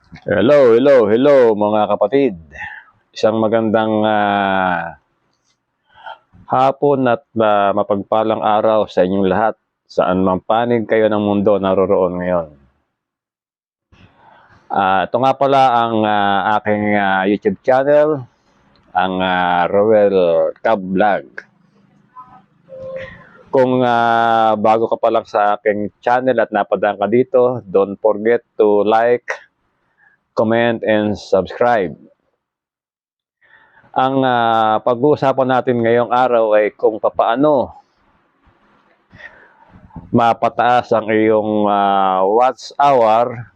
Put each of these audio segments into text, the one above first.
Hello mga kapatid. Isang magandang hapon at mapagpalang araw sa inyong lahat. Saan mang panig kayo ng mundo naroroon ngayon. Ito nga pala ang aking YouTube channel, ang Roel Cab Vlog. Kung bago ka pa lang sa aking channel at napadaan ka dito, don't forget to like, comment, and subscribe. Ang pag-uusapan natin ngayong araw ay kung papaano mapataas ang iyong watch hour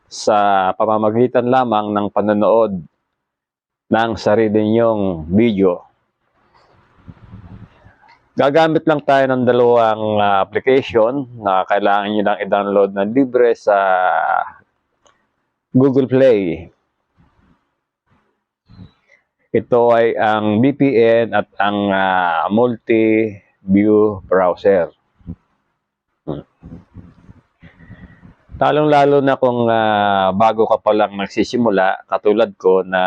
sa pamamagitan lamang ng panonood ng sarili niyong video. Gagamit lang tayo ng dalawang application na kailangan nyo lang i-download ng libre sa Google Play. Ito ay ang VPN at ang multi-view browser. Lalong-lalo na kung bago ka pa lang nagsisimula, katulad ko na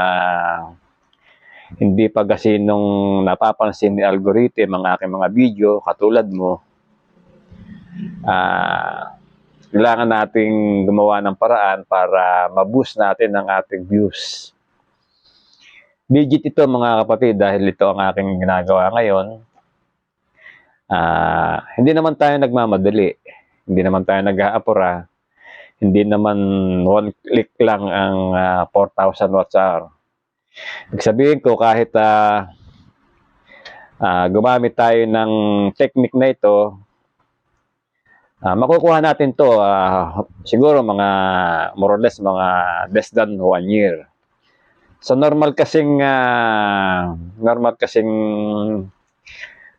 hindi pa kasi nung napapansin ni algorithm ang aking mga video, katulad mo, kailangan nating gumawa ng paraan para ma-boost natin ang ating views. Legit ito mga kapatid dahil ito ang aking ginagawa ngayon. Hindi naman tayo nagmamadali, hindi naman tayo nag-aapura, hindi naman one click lang ang 4,000 watts hour. Ibig sabihin ko kahit gumamit tayo ng technique na ito, makukuha natin to siguro mga more or less mga less than 1 year. So normal kasing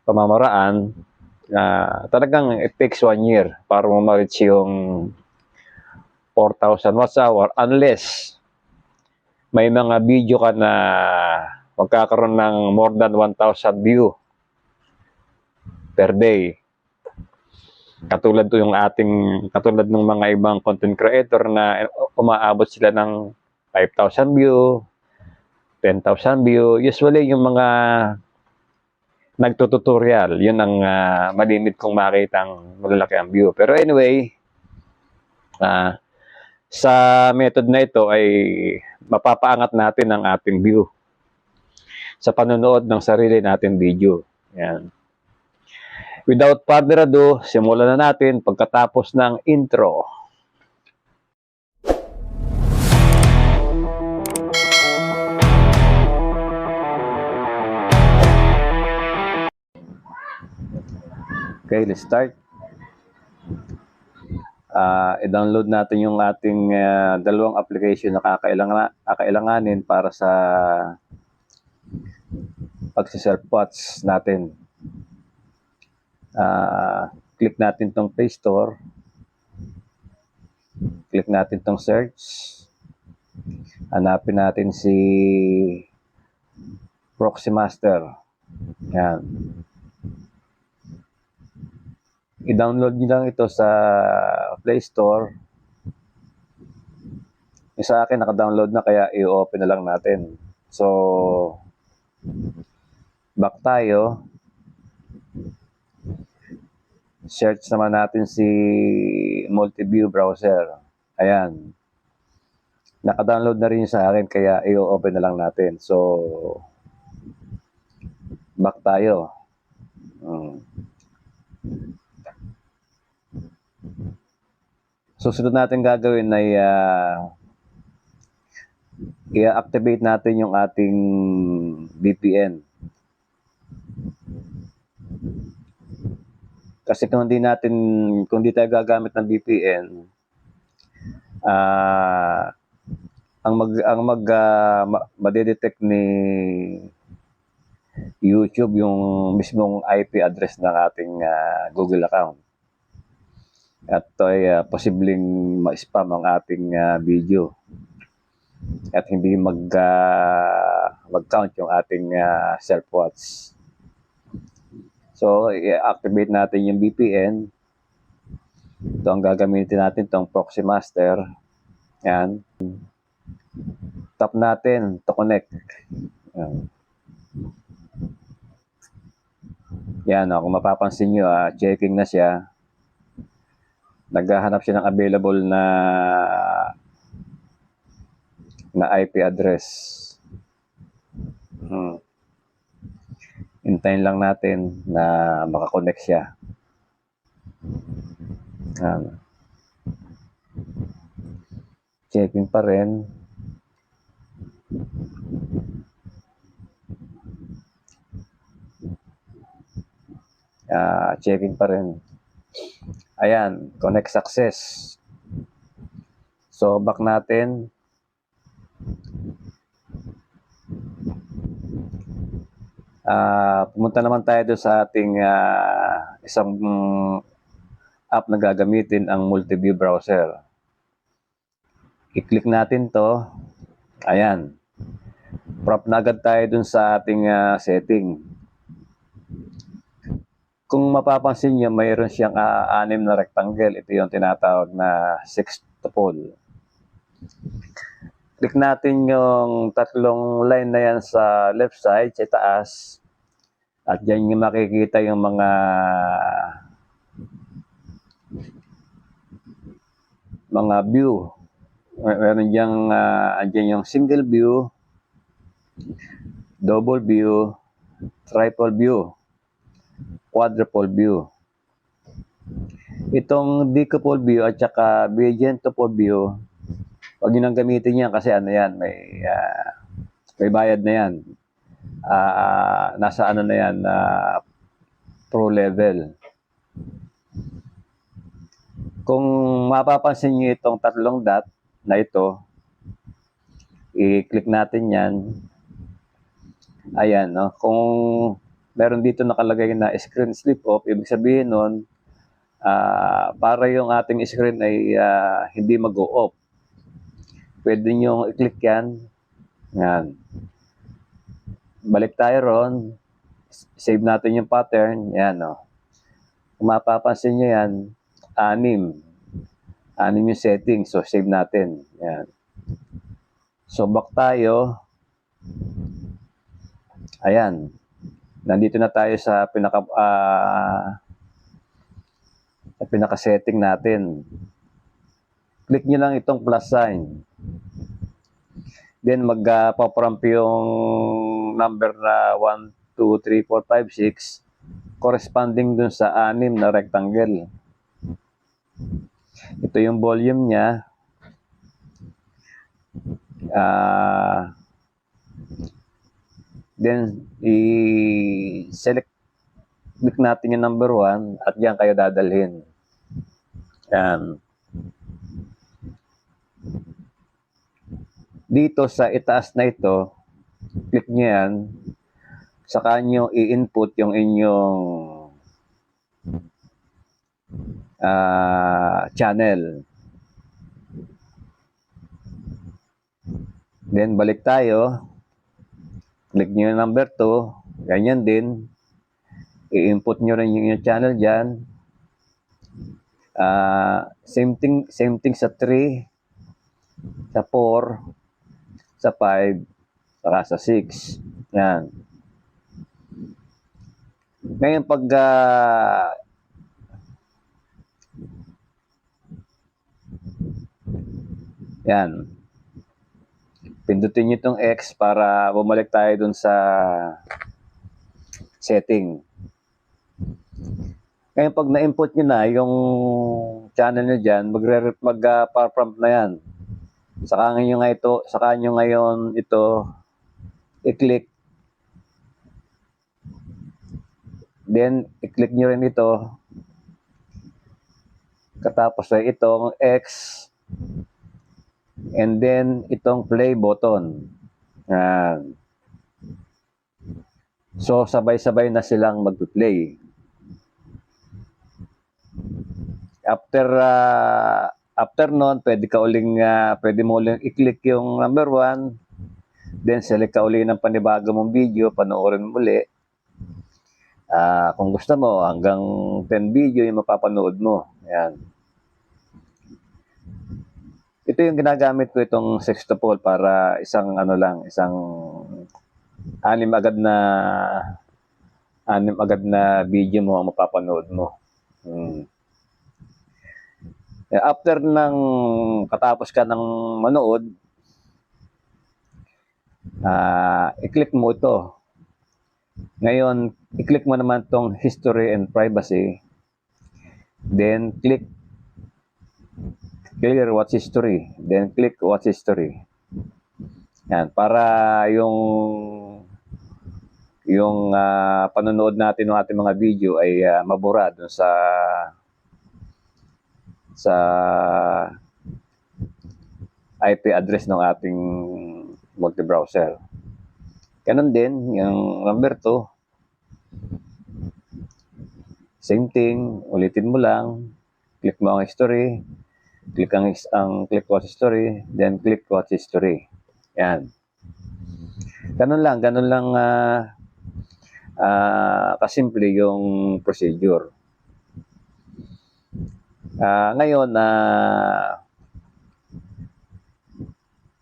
pamamaraan, talagang it takes 1 year para mo ma-reach yung 4,000 watts hour unless may mga video ka na magkakaroon ng more than 1,000 view per day. Katulad ng mga ibang content creator na umaabot sila ng 5,000 view, 10,000 view. Usually yung mga nagtututorial, yun ang malimit kong makita ang malalaki ang view. Pero anyway, sa method na ito ay mapapaangat natin ang ating view sa panonood ng sarili natin video. Yan. Without further ado, simulan na natin pagkatapos ng intro. Okay, let's start. I-download natin yung ating dalawang application na kakailanganin para sa pagsi-self-watch natin. Click natin tong Play Store. Click natin tong search. Hanapin natin si Proximaster. Yan. I-download nyo lang ito sa Play Store. Yung sa akin naka-download na kaya i-open na lang natin. So, back tayo. Search naman natin si multi-view browser. Ayan. Naka-download na rin sa akin kaya i-open na lang natin. So, back tayo. Susunod natin gagawin ay i-activate natin yung ating VPN. Kasi kung di tayo gagamit ng VPN, madedetect ni YouTube yung mismong IP address ng ating Google account. At ito ay posibleng ma-spam ang ating video. At hindi mag-count yung ating self-watch. So, i-activate natin yung VPN. Ito ang gagamitin natin, itong Proximaster. Yan. Tap natin to connect. Yan. Yan, kung mapapansin nyo, checking na siya. Naghahanap siya ng available na IP address. Hintayin lang natin na makakonect siya. Checking pa rin. Checking pa rin. Ayan, connect success. So, back natin. Pumunta naman tayo doon sa ating isang app na gagamitin, ang multi-view browser. I-click natin to. Ayan. Prop na agad tayo doon sa ating setting. Kung mapapansin nyo, mayroon siyang 6 na rectangle. Ito yung tinatawag na sextuple. Click natin yung 3 line na yan sa left side, sa taas. At dyan yung makikita yung mga view. Meron dyan yung single view, double view, triple view, quadruple view. Itong decouple view at saka bigentuple view, huwag nyo nang gamitin yan kasi yan, may bayad na yan. Nasa na yan, pro level. Kung mapapansin nyo itong 3 dot na ito, i-click natin yan. Ayan, no? Kung meron dito nakalagay na screen slip off, ibig sabihin nun, para yung ating screen ay hindi mag-go-off. Pwede nyo i-click yan. Yan. Balik tayo ron. Save natin yung pattern. Yan, no? Kung mapapansin nyo yan, 6 yung setting. So, save natin. Yan. So, back tayo. Ayan. Nandito na tayo sa pinaka-setting natin. Click nyo lang itong plus sign. Then, mag-pop-ramp yung number na 1, 2, 3, 4, 5, 6 corresponding dun sa 6 na rectangle. Ito yung volume niya. Then, i-select, click natin yung number 1 at yan kayo dadalhin. Yan. Dito sa itaas na ito, click nyo yan, saka nyo i-input yung inyong channel. Then, balik tayo. Click nyo yung number 2. Ganyan din. I-input nyo rin yung channel dyan. Same thing sa 3, sa 4, sa 5, saka sa 6. Yan. Ngayon, pag yan. Pindutin nyo itong X para bumalik tayo dun sa setting. Ngayon, pag na-input nyo na yung channel nyo dyan, mag-prompt na yan. Saka nyo ngayon ito i-click. Then, i-click nyo rin ito. Katapos ay itong X. And then, itong play button. Yan. So, sabay-sabay na silang mag-play. After nun, pwede mo uling i-click yung number 1. Then, select ka uli ng panibago mong video, panoorin mo uli. Kung gusto mo, hanggang 10 video yung mapapanood mo. Yan. Ito yung ginagamit ko itong sextuple para isang ano lang, isang anim agad na video mo ang mapapanood mo. After ng katapos ka ng manood, i-click mo ito. Ngayon, i-click mo naman tong history and privacy. Then, click clear watch history. Then, click watch history. Yan, para yung panonood natin ng ating mga video ay mabura dun sa IP address ng ating multi-browser. Ganun din, yung number 2. Same thing, ulitin mo lang. Click mo ang history. Click watch history. Then click watch history. Yan. Ganun lang kasimple yung procedure. Ngayon,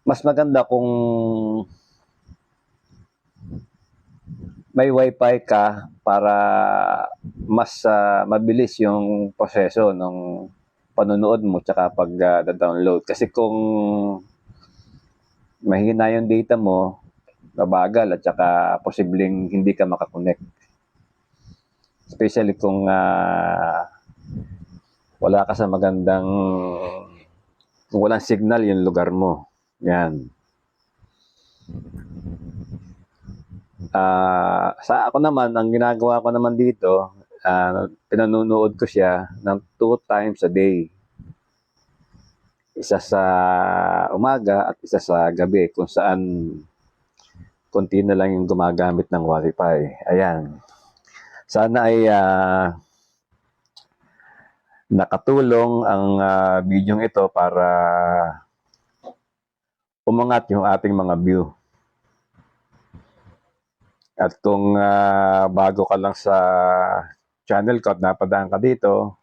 mas maganda kung may wifi ka para mas mabilis yung proseso ng panonood mo tsaka pag-download. Kasi kung mahina yung data mo, mabagal at saka posibleng hindi ka makakonect. Especially kung wala ka sa kung walang signal yung lugar mo. Yan. Sa ako naman, ang ginagawa ko naman dito, pinanunood ko siya ng 2 times a day. Isa sa umaga at isa sa gabi, kung saan konti na lang yung gumagamit ng Wi-Fi. Ayan. Sana ay nakatulong ang video ito para umangat yung ating mga view. At kung bago ka lang sa channel ko at napadaan ka dito,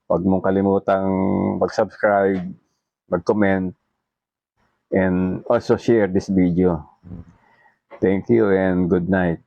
huwag mong kalimutang mag-subscribe, mag-comment, and also share this video. Thank you and good night.